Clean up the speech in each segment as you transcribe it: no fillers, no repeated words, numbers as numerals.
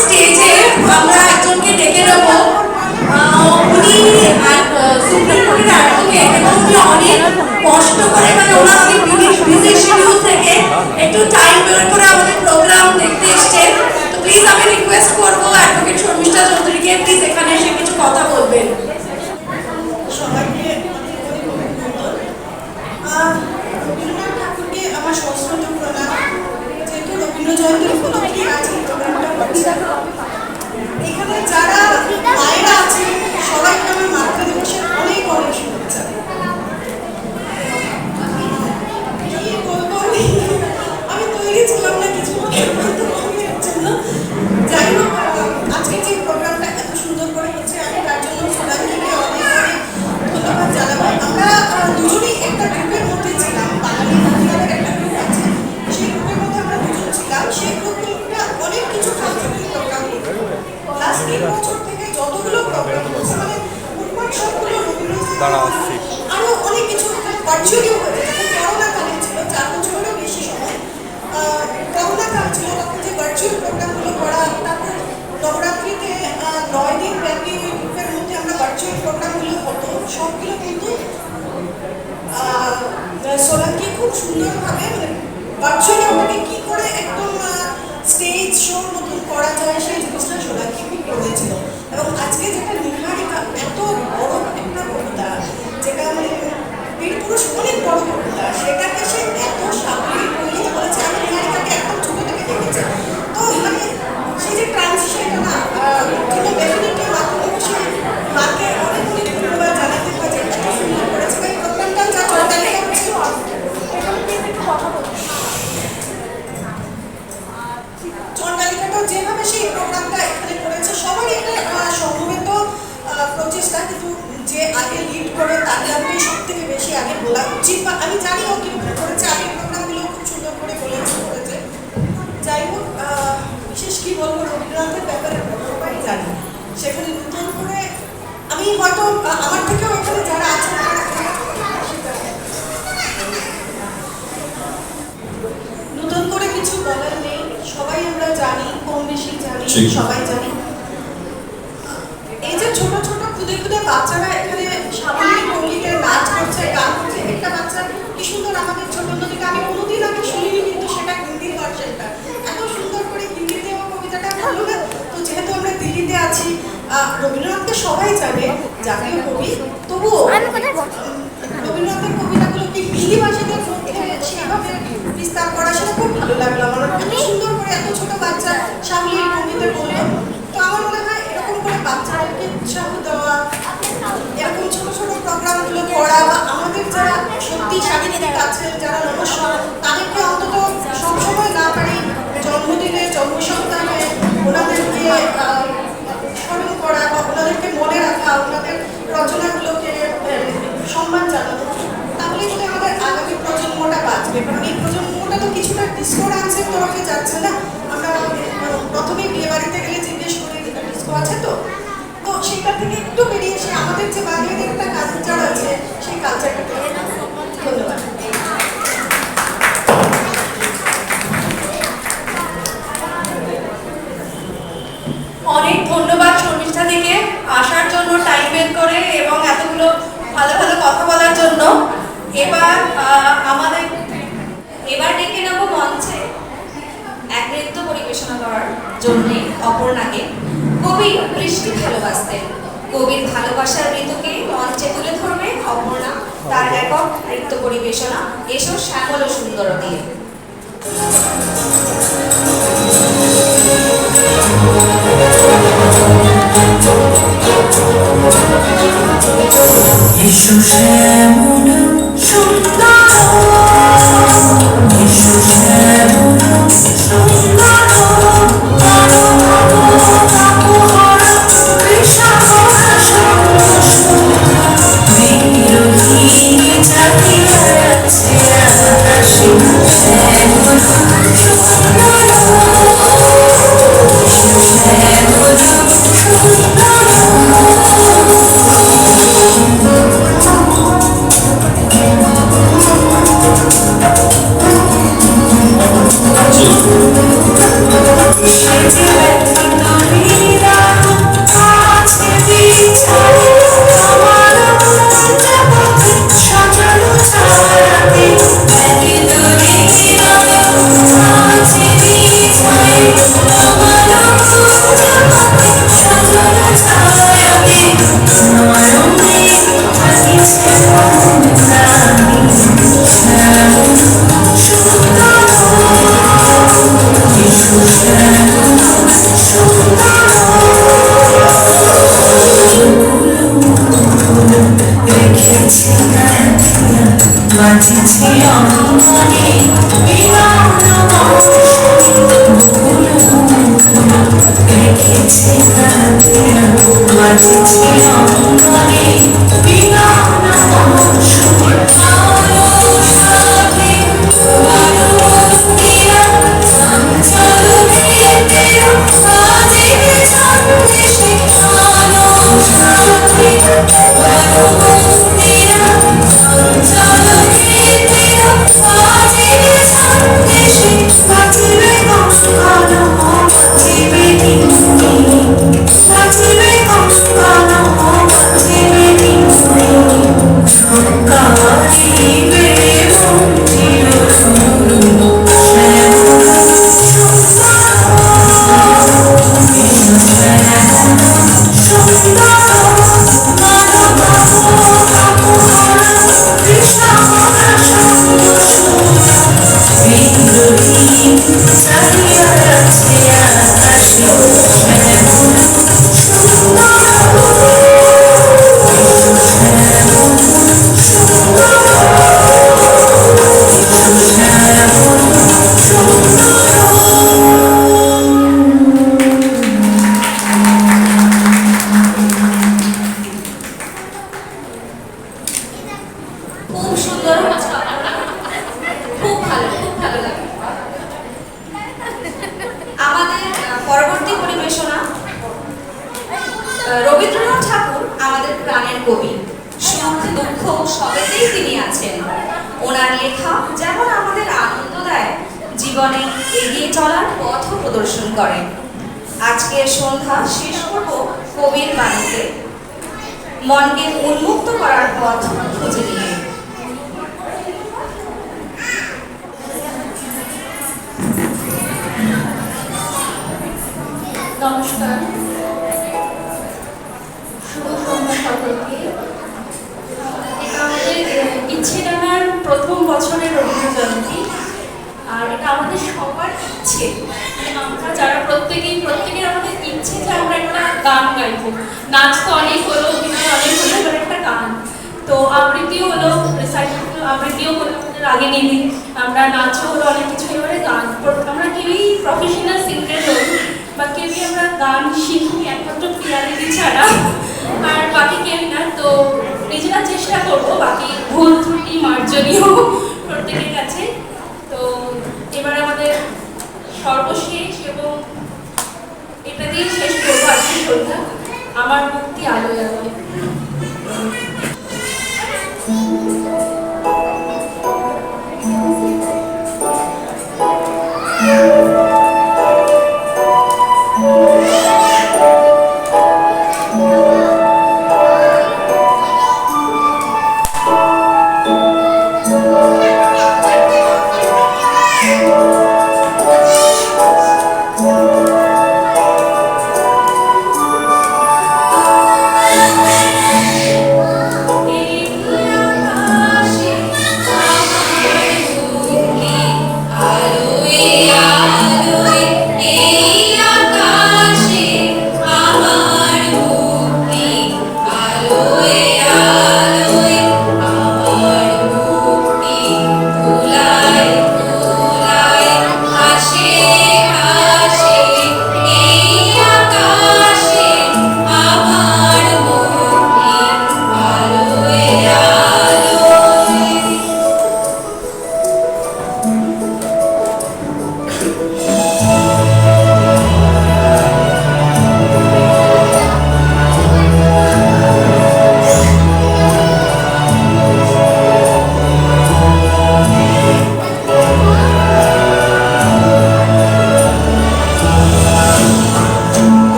স্টেজে আমরা একজনকে ডেকে নেব। উনি সুপ্রিম কোর্টের অ্যাডভোকেট এবং উনি অনেক কষ্ট করে মানে ওনার অনেক বিজি শিডিউল থেকে একটু টাইম বের করে আমাদের প্রোগ্রাম দেখতে এসেছেন। তো প্লিজ আমি রিকোয়েস্ট করবো অ্যাডভোকেট শর্মিষ্ঠা চৌধুরীকে প্লিজ এখানে এসে কিছু কথা বলবেন। সবাইকে রবীন্দ্রনাথ ঠাকুরকে আমার সশ্রদ্ধ প্রণাম। যেহেতু রবীন্দ্র জয়ন্তী উপলক্ষে আজকে প্রোগ্রামটা হচ্ছে, এখানে যারা মায়েরা আছে সবাইকে আমার মাতৃ দিবসের অনেক অনেক শুভেচ্ছা। কি বলবো, আমি তৈরি ছিলাম না কিছু জন্য। যাই হোক, আজকে যে প্রোগ্রামটা এত সুন্দর করে হচ্ছে আমি তার জন্য সোনালীকে অনেক অনেক ধন্যবাদ জানাবো। আমরা দুজনেই একটা গ্রুপের মধ্যে ছিলাম, বাঙালি মহিলাদের একটা গ্রুপ আছে, সেই গ্রুপের মধ্যে আমরা দুজন ছিলাম। সেই গ্রুপটা অনেক কিছু সাংস্কৃতিক প্রোগ্রাম করতো। লাস্ট 3 বছর থেকে যতগুলো প্রোগ্রাম হচ্ছে মানে উৎপাট সবগুলো আরো অনেক কিছু ভার্চুয়ালি হয়েছে। যখন করোনা কালে ছিল, 4 বছরেরও বেশি সময় করোনা কাল ছিল, তখন যে ভার্চুয়াল প্রোগ্রামগুলো করা, তারপর নবরাত্রিতে 9 দিন ব্যাপী ওই গ্রুপের মধ্যে আমরা ভার্চুয়াল প্রোগ্রামগুলো হতো, সবগুলো কিন্তু সোলাঙ্কি খুব সুন্দরভাবে মানে ভার্চুয়ালি ওটাকে কী করে একদম স্টেজ শোর মতন করা যায় সেই জিনিসটা সোলাঙ্কি খুব করেছিল। এবং আজকে যেটা নিহারিকা এত বড় একটা কবিতা, যেটা মানে বীরপুরুষ অনেক বড় কবিতা, সেটাকে সে এত স্বাভাবিক বলেই বলেছে। আমি নিহারিকাকে একদম ছোট থেকে দেখেছি, তো মানে সেই যে ট্রানজিশনটা না জন্য ডেফিনেটলি সে মাকে অনেক অনেক ধন্যবাদ জানাতে হয় যে এত সুন্দর করেছে। এই প্রোগ্রামটাও যা চন্দ্রালিকা ছিল চন্দ্রালিকাটাও যেভাবে সেই প্রোগ্রামটা এখানে করেছে, সবারই একটা সমবেত প্রচেষ্টা, কিন্তু যে আগে লিড করে তার নামটাই সব থেকে বেশি আগে বলা উচিত। বা আমি জানি ও কীভাবে করেছে, আগের প্রোগ্রামগুলো খুব সুন্দর করে করেছে। যাই হোক, বিশেষ কি বলবো, রবীন্দ্রনাথের ব্যাপারে সবাই জানি। সেখানে নতুন করে আমি হয়তো আমার থেকেও এখানে যারা আছেন নতুন করে কিছু বলার নেই, সবাই আমরা জানি, কম বেশি জানি, সবাই জানি। এই যে ছোট ছোট খুদে খুদে বাচ্চারা এখানে সামনের ভঙ্গিতে নাচ করছে, গান করছে, একটা বাচ্চা কি সুন্দর আমাদের ছোট নদীকে আমি কোনোদিন আগে শুনিনি, কিন্তু সেটা হিন্দির ভার্সনটা এত সুন্দর করে হিন্দিতে ও কবিতাটা বললো না। তো যেহেতু আমরা দিল্লিতে আছি, রবীন্দ্রনাথকে সবাই জানে জাতীয় কবি, তবুও রবীন্দ্রনাথের কবিতাগুলোকে হিন্দি ভাষীদের মধ্যে সেভাবে বিস্তার করা, সেটা খুব ভালো লাগলো আমার। এত সুন্দর করে এত ছোট বাচ্চা সামলির ভঙ্গিতে বললো। তো আমার মনে হয় এরকম করে বাচ্চাদেরকে উৎসাহ দেওয়া, এরকম ছোট ছোট প্রোগ্রামগুলো করা, বা আমাদের যারা সত্যি সাহিত্যিক আছে, যারা নমস্কার, তাদেরকে অন্তত সবসময় না পারি জন্মদিনে জন্মসপ্তাহে ওনাদেরকে স্মরণ করা বা ওনাদেরকে মনে রাখা, ওনাদের রচনাগুলোকে সম্মান জানানো, তাহলে যদি আমাদের আগামী প্রজন্মটা বাঁচবে। কারণ এই প্রজন্মটা তো কিছুটা ডিসকোরান্সের তরফে যাচ্ছে না। আমরা প্রথমেই বিয়ে বাড়িতে গেলে জিজ্ঞেস করি ডিসকো আছে তো, তো সেটা থেকে একটু বেরিয়ে এসে আমাদের যে বাঙালির একটা কালচার আছে, সেই কালচারটাকে ধন্যবাদ। অনেক ধন্যবাদ শর্মিষ্ঠা দিকে আসার জন্য, টাইম বের করে এবং এতগুলো ভালো ভালো কথা বলার জন্য। এবার ডেকে নেব মঞ্চে এক নৃত্য পরিবেশনা করার জন্য অপর্ণাকে। কবি বৃষ্টি ভালোবাসতেন, কবির ভালোবাসার ঋতুকে মঞ্চে তুলে ধরবে অপর্ণা তার একক নৃত্য পরিবেশনা এসো শ্যামল সুন্দর দিয়ে। এসো শ্যামল সুন্দর, এসো শ্যামল সুন্দর, বিরোহী জাতিয়া আছে আকাশে শ্যামল সুন্দর, এসো শ্যামল সুন্দর। জীবনে এগিয়ে চলার পথ প্রদর্শন করেন। আজকের সন্ধ্যা শেষ করব কবির বাণীতে, মনকে উন্মুক্ত করার পথ খুঁজে নিয়ে। নমস্কার, শুভ সন্ধ্যা সকলকে। এটা আমাদের ইচ্ছে ডানার প্রথম বছরের রবীন্দ্র জয়ন্তী, আর এটা আমাদের সবার ইচ্ছে, মানে আমরা যারা প্রত্যেকের আমাদের ইচ্ছে যে আমরা একটা গান গাইবো। নাচ তো অনেক হলো, অভিনয় অনেক হলো, এবার একটা গান। তো আবৃত্তিও হলো, আবৃত্তিও হলো আমাদের আগে নিবি, আমরা নাচও হলো, অনেক কিছু। এবারে গান আমরা কেউই প্রফেশনাল সিঙ্গার নই, বা কেউই আমরা গান শিখি একমাত্র পিয়ারিদি ছাড়া, আর বাকি কেউই না। তো নিজেরা চেষ্টা করবো, বাকি ভুল ত্রুটি মার্জনীয় প্রত্যেকের কাছে। তো এবার আমাদের সর্বশেষ এবং এটা দিয়ে শেষ করবো আজকে সন্ধ্যা, আমার মুক্তি আলোয় আলোয়। আলোয়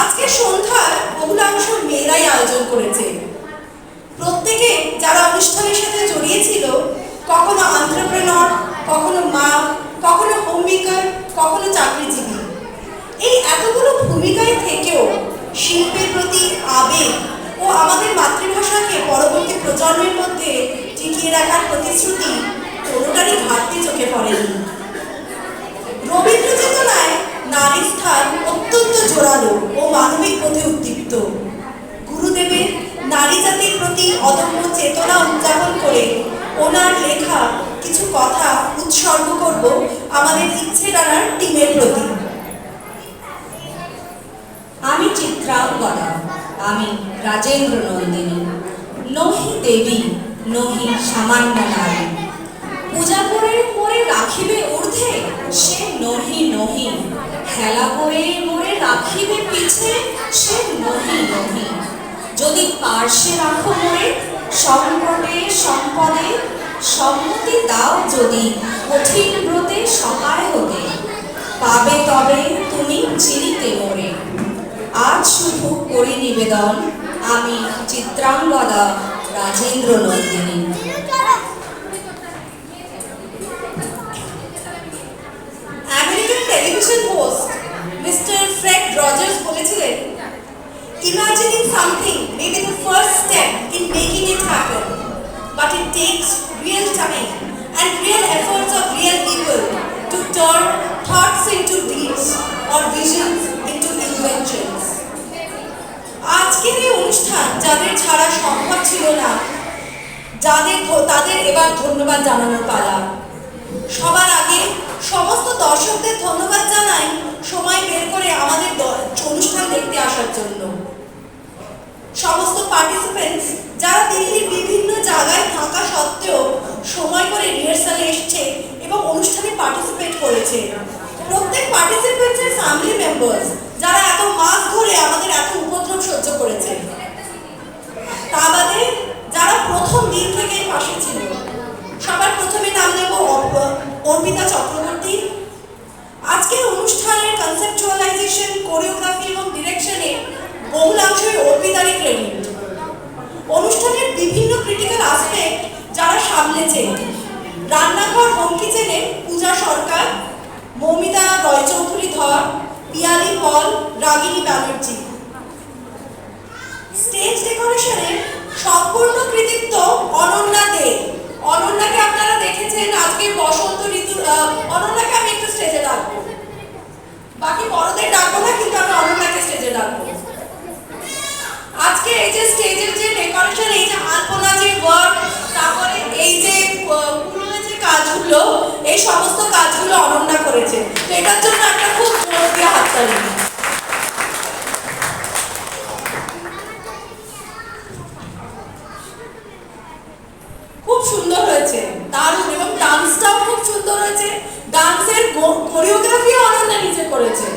আজকে সন্ধ্যার বহুলাংশ মেয়েরাই আয়োজন করেছে। প্রত্যেকে যারা অনুষ্ঠানের সাথে জড়িয়েছিল, কখনো এন্টারপ্রেনর, কখনো মা, কখনো হোমমেকার, কখনো চাকরিজীবী। এই এতগুলো ভূমিকায় থেকেও শিল্পের প্রতি আবেগ ও আমাদের মাতৃভাষাকে পরবর্তী প্রজন্মের মধ্যে টিকিয়ে রাখার প্রতিশ্রুতি কোনোটারই ঘাটতি চোখে পড়েনি। রবীন্দ্র চেতনায় নারীর স্থান অত্যন্ত জোরালো ও মানবিক বোধে উদ্দীপ্ত। গুরুদেবের নারী জাতির প্রতি অদম্য চেতনা উদযাপন করে ওনার লেখা কিছু কথা উৎসর্গ করব আমাদের ইচ্ছে ডানার টিমের প্রতি। আমি চিত্রাঙ্গদা, আমি রাজেন্দ্র নন্দিনী, নহি দেবী নহি সামান্য নারী। পূজা করে মোরে রাখিবে ঊর্ধ্বে, সে নহি নহি। হেলা করে মোরে রাখিবে পিছে, সে নহি নহি। যদি পার্শ্বে রাখো মোরে সংকটে সম্পদে, সম্মতি দাও যদি কঠিন ব্রতে সহায় হতে, পাবে তবে তুমি চিনিতে মোরে। আজ শুধু করি নিবেদন, আমি Chitrangada Rajendra Nandini. American television host mister Fred Rogers বলেছিলেন, imagining something may be the first step in making it happen, but it takes real time and real efforts of real people to turn thoughts into deeds or visions into inventions. আজকের এই অনুষ্ঠান যাদের ছাড়া সম্ভব ছিল না, তাদের এবার ধন্যবাদ জানানোর পালা। সবার আগে সমস্ত দর্শকদের ধন্যবাদ জানাই সময় বের করে আমাদের অনুষ্ঠান দেখতে আসার জন্য। সমস্ত পার্টিসিপেন্টস যারা দিল্লির বিভিন্ন জায়গায় থাকা সত্ত্বেও সময় করে রিহার্সালে এসছে এবং অনুষ্ঠানে পার্টিসিপেট করেছে। প্রত্যেক পার্টিসিপেন্টসের ফ্যামিলি মেম্বার্স যারা এত মাস ধরে আমাদের এত উপদ্রব সহ্য করেছে। তা বাদে যারা প্রথম দিন থেকেই পাশে ছিল। সবার প্রথমে নাম নেব অর্পিতা চক্রবর্তী। আজকের অনুষ্ঠানের কনসেপচুয়ালাইজেশন, কোরিওগ্রাফি এবং ডিরেকশনে বহুলাংশই অর্পিতারই ক্রেডিট। অনুষ্ঠানের বিভিন্ন ক্রিটিক্যাল আসপেক্ট যারা সামলেছে, রান্নাঘর হোম কিচেনে পূজা সরকার, মৌমিতা রয়চৌধুরী ধর, পিয়ালি পল, রাগিনী ব্যানার্জি। স্টেজ ডেকোরেশনের সম্পূর্ণ কৃতিত্ব অনন্যা দে। অনন্যাকে আপনারা দেখেছেন আজকে বসন্ত ঋতু। অনন্যাকে আমি একটু স্টেজে ডাকবো, বাকি বড়দের ডাকবো না, কিন্তু আমি অনন্যাকে স্টেজে ডাকবো। আজকে এই যে স্টেজের যে ডেকোরেশন, এই যে আলপনা, যে ওয়ার্ক, তারপরে এই যে পুরো যে কাজগুলো, এই সমস্ত কাজগুলো অনন্যা করেছে। তো এটার জন্য একটা খুব জোর দিয়ে হাততালি। খুব সুন্দর হয়েছে, দারুণ, এবং ডান্সটাও খুব সুন্দর হয়েছে। ডান্সের কোরিওগ্রাফিও অনন্যা নিজে করেছে।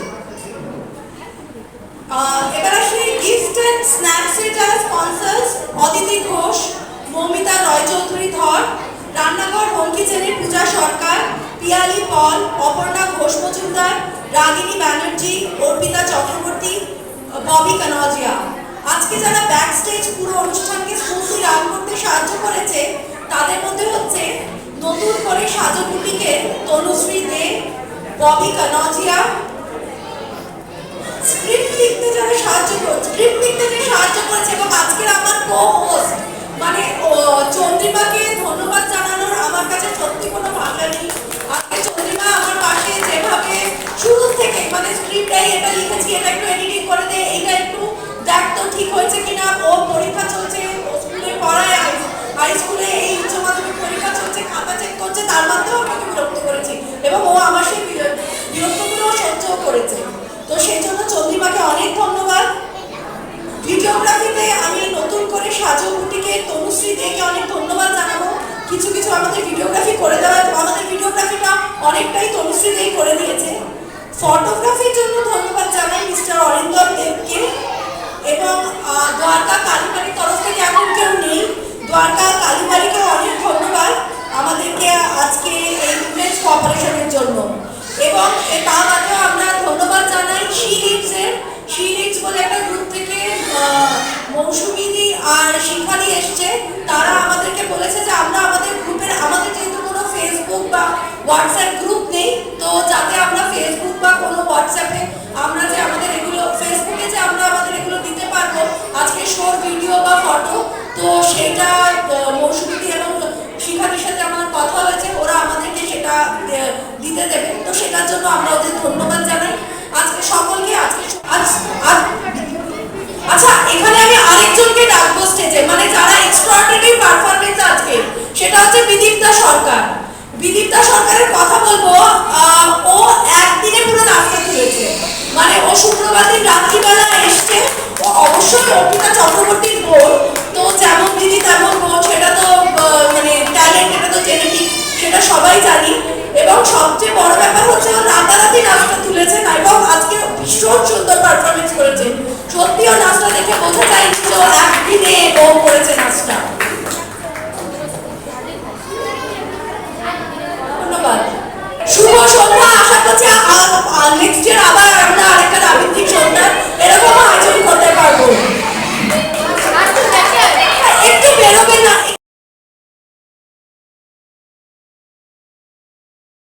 এবার আসি গিফট এন্ড স্ন্যাক্সের যারা স্পন্সর্স, অদিতি ঘোষ, মৌমিতা রয়চৌধুরী ধর, রান্নাঘর হোম কিচেনের পূজা সরকার, পিয়ালি পল, অপর্ণা ঘোষ মজুমদার, রাগিনী ব্যানার্জি, অর্পিতা চক্রবর্তী, ববি কানজিয়া। আজকে যারা ব্যাক স্টেজ পুরো অনুষ্ঠানকে স্মুথলি রান করতে সাহায্য করেছে, তাদের মধ্যে হচ্ছে নতুন করে সাজো বুটিকের তনুশ্রী দে, ববি কানজিয়া। স্ক্রিপ্ট লিখতে যারা সাহায্য করেছে এবং আজকের আমার কো-হোস্ট মানে চন্দ্রিমাকে ধন্যবাদ জানানোর আমার কাছে সত্যি কোনো ভাষা নেই। আজকে চন্দ্রিমা আমার পাশে যেভাবে শুরু থেকে মানে স্ক্রিপ্টটাই এটা লিখেছি, এটা একটু এডিটিং করে দে, এইটা একটু দেখ তো ঠিক হয়েছে কিনা। ওর পরীক্ষা চলছে, ও স্কুলে পড়ায়, হাই স্কুলে এই উচ্চ মাধ্যমিক পরীক্ষা চলছে, খাতা চেক করছে, তার মধ্যেও আমাকে বিরক্ত করেছি এবং ও আমার সেই বিরক্তগুলো সহ্যও করেছে। তো সেই জন্য চন্দ্রিমাকে অনেক ধন্যবাদ। ভিডিওগ্রাফিতে আমি নতুন করে সাজো বুটিকে তনুশ্রী দেকে অনেক ধন্যবাদ জানাবো। কিছু কিছু আমাদের ভিডিওগ্রাফি করে দেওয়া, আমাদের ভিডিওগ্রাফিটা অনেকটাই তনুশ্রী দেই করে দিয়েছে। ফটোগ্রাফির জন্য ধন্যবাদ জানাই মিস্টার অরিন্দম দেবকে এবং দ্বারকা কালীবাড়ির তরফ থেকে এখন কেউ নেই, দ্বারকা কালীবাড়িকে অনেক ধন্যবাদ আমাদেরকে আজকে এই ইমেজ কোঅপারেশনের জন্য। এবং তা বাদেও আমরা ধন্যবাদ জানাই শি লিডস বলে তারা আমাদেরকে বলেছে যে আমরা আমাদের গ্রুপের, আমাদের যেহেতু কোনো ফেসবুক বা হোয়াটসঅ্যাপ গ্রুপ নেই, তো যাতে আমরা ফেসবুক বা কোনো হোয়াটসঅ্যাপে আমরা যে আমাদের এগুলো, ফেসবুকে যে আমরা আমাদের এগুলো দিতে পারবো আজকে শোর ভিডিও বা ফটো, তো সেটা মৌসুমী এবং শিখানির সাথে আমার কথা হয়েছে, ওরা আমাদেরকে সেটা দিতে দেবে। তো সেটার জন্য আমরা ওদের ধন্যবাদ জানাই আজকে সকলকে। আচ্ছা, এখানে আমি আরেকজনকে ডাকবো স্টেজে, মানে যারা এক্সট্রাঅর্ডিনারি পারফরমেন্স আজকে, সেটা হচ্ছে বিদীপ্তা সরকার। বিদীপ্তা সরকারের কথা বলবো, ও একদিনে পুরো নাচতে তুলেছে, মানে ও শুক্রবার দিন রাত্রিবেলা এসছে। ও অবশ্যই অর্পিতা চক্রবর্তীর বোন, তো যেমন দিদি তেমন বোন, সেটা তো মানে ট্যালেন্ট, এটা তো জেনেটিক, সেটা সবাই জানি। এবং সবচেয়ে বড় ব্যাপার হচ্ছে ও রাতারাতি নাচটা তুলেছে এবং আজকে ভীষণ সুন্দর পারফরমেন্স করেছে। সত্যি ও নাচটা দেখে বোঝা যায় যে ও একদিনে ও করেছে নাচটা। ধন্যবাদ, শুভ সন্ধ্যা। আশা করছি নেক্সট ইয়ার আবার